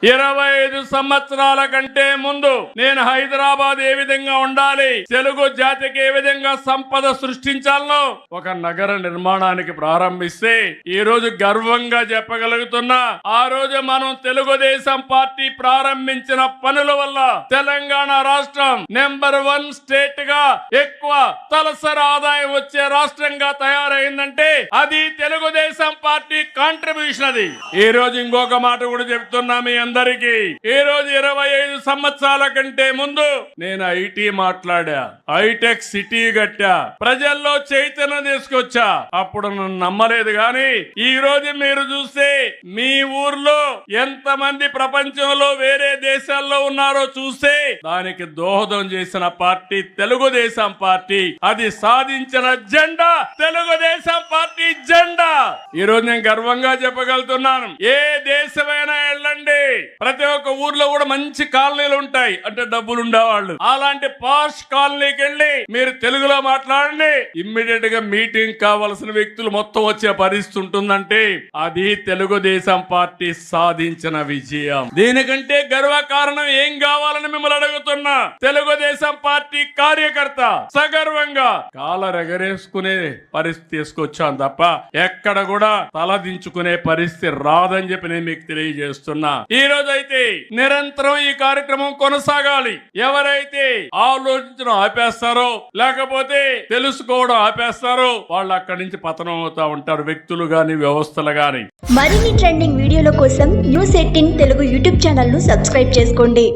25 సంవత్సరాల కంటే ముందు నేను హైదరాబాద్ ఏ విధంగా ఉండాలి, తెలుగు జాతికి ఏ విధంగా సంపద సృష్టించాలనో ఒక నగర నిర్మాణానికి ప్రారంభిస్తే ఈ రోజు గర్వంగా చెప్పగలుగుతున్నా, ఆ రోజు మనం తెలుగుదేశం పార్టీ ప్రారంభించిన పనుల వల్ల తెలంగాణ రాష్ట్రం నెంబర్ 1 స్టేట్ గా ఎక్కువ తలసరి ఆదాయం వచ్చే రాష్ట్రంగా తయారైందంటే అది తెలుగుదేశం పార్టీ కాంట్రిబ్యూషన్. అది ఈ రోజు ఇంకొక మాట కూడా చెప్తున్నా మీ అందరికీ, ఈ రోజు 25 సంవత్సరాల కంటే ముందు నేను ఐటీ మాట్లాడా, హైటెక్ సిటీ కట్టా, ప్రజల్లో చైతన్యం తీసుకొచ్చా. అప్పుడు నన్ను నమ్మలేదు గాని ఈ రోజు మీరు చూస్తే మీ ఊర్లో ఎంత మంది ప్రపంచంలో వేరే దేశాల్లో ఉన్నారో చూస్తే దానికి దోహదం చేసిన పార్టీ తెలుగుదేశం పార్టీ. అది సాధించిన జెండా తెలుగుదేశం పార్టీ జెండా. ఈ రోజు నేను గర్వంగా చెప్పగలుగుతున్నాను, ఏ దేశమైనా వెళ్ళండి, ప్రతి ఒక్క ఊర్లో కూడా మంచి కాలనీలు ఉంటాయి, అంటే డబ్బులు ఉండేవాళ్ళు. అలాంటి పాష్ కాలనీకి వెళ్ళి మీరు తెలుగులో మాట్లాడండి, ఇమ్మీడియట్ గా మీటింగ్ కావాల్సిన వ్యక్తులు మొత్తం వచ్చే పరిస్థితి ఉంటుందంటే అది తెలుగుదేశం పార్టీ సాధించిన విజయం. దీనికంటే గర్వ కారణం ఏం కావాలని మిమ్మల్ని అడుగుతున్నా. తెలుగుదేశం పార్టీ కార్యకర్త సగర్వంగా కాలరెగరేసుకునే పరిస్థితి తీసుకొచ్చాను తప్ప ఎక్కడ కూడా తలదించుకునే పరిస్థితి రాదని చెప్పి నేను మీకు తెలియజేస్తున్నా. ఈ రోజు అయితే నిరంతరం ఈ కార్యక్రమం కొనసాగాలి. ఎవరైతే ఆలోచించడం ఆపేస్తారో లేకపోతే తెలుసుకోవడం ఆపేస్తారో వాళ్ళు అక్కడి నుంచి పతనం అవుతా ఉంటారు, వ్యక్తులు గాని వ్యవస్థలు గాని. మరిన్ని ట్రెండింగ్ వీడియోల కోసం న్యూస్ 18 తెలుగు యూట్యూబ్ ఛానల్ ను సబ్స్క్రైబ్ చేసుకోండి.